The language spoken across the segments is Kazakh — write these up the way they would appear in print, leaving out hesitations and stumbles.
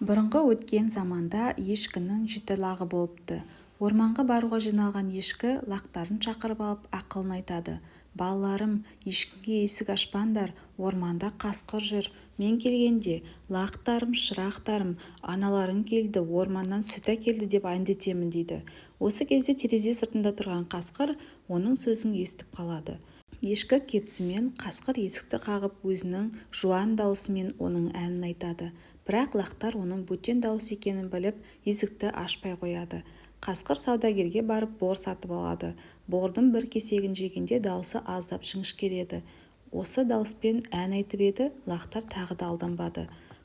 Бұрынғы өткен заманда ешкінің жіті лағы болыпты. Орманға баруға жиналған ешкі лақтарын шақырып алып ақылын айтады. Балаларым, ешкіге есік ашпаңдар, орманда қасқыр жүр. Мен келгенде лақтарым, шырақтарым, аналарың келді, орманнан сүт әкелді деп әндетемін дейді. Осы кезде терезе сыртында тұрған қасқыр оның сөзін естіп қалады. Ешкі кетісімен қасқыр есікті қағып өзінің жуан даусымен оның әнін айтады. Бірақ лақтар оның бөтен дауыс екенін біліп, есікті ашпай қояды. Қасқыр саудагерге барып бор сатып алады. Бордың бір кесегін жегенде даусы аздап жіңішкереді. Осы дауыспен ән айтып еді, лақтар тағы да алданбады.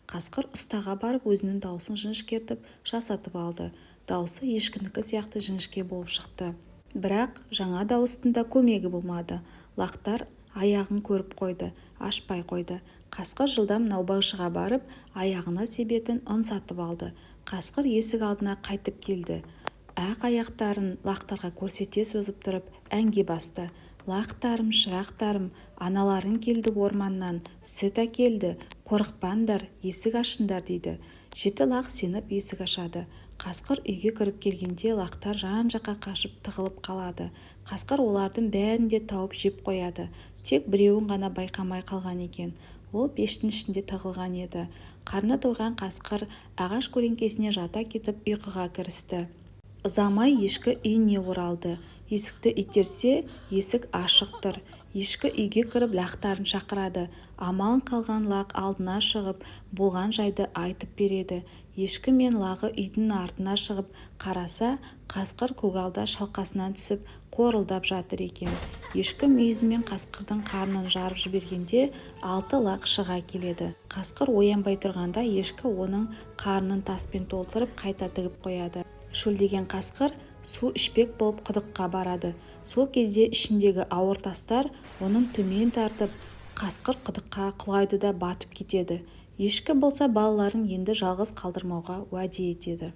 Қасқыр ұстаға барып өзінің даусын жіңішкертіп жасатып алды. Даусы ешкінікі сияқты жіңішке болып шықты. Бірақ жаңа дауыстың да көмегі болмады. Лақтар аяғын көріп қойды, ашпай қойды. Қасқыр жылдам наубайшыға барып, аяғына себетін ұн сатып алды. Қасқыр есік алдына қайтып келді. Ақ аяқтарын лақтарға көрсете созып тұрып, әнге басты. Лақтарым, шырақтарым, аналарың келді орманнан, сүт әкелді, қорықпаңдар, есік ашыңдар дейді. Жеті лақ сеніп есік ашады. Қасқыр үйге кіріп келгенде лақтар жан-жаққа қашып тығылып қалады. Қасқыр олардың бәрін де тауып жеп қояды. Тек біреуін ғана байқамай қалған екен. Ол пештің ішінде тығылған еді. Қарны тойған қасқыр ағаш көлеңкесіне жата кетіп ұйқыға кірісті. Ұзамай ешкі үйіне оралды. Есікті итерсе, есік ашық тұр. Ешкі үйге кіріп лақтарын шақырады. Амалын қалған лақ алдына шығып, болған жайды айтып береді. Ешкі мен лағы үйдің артына шығып қараса, қасқыр көгалда шалқасынан түсіп қорылдап жатыр екен. Ешкі мүйізімен қасқырдың қарнын жарып жібергенде 6 лақ шыға келеді. Қасқыр оянбай тұрғанда ешкі оның қарнын таспен толтырып қайта тігіп қояды. Шөлдеген қасқыр су ішпек болып құдыққа барады. Сол кезде ішіндегі ауыр тастар оның төмен тартып, қасқыр құдыққа құлайды да батып кетеді. Ешкі болса балаларын енді жалғыз қалдырмауға уәде етеді.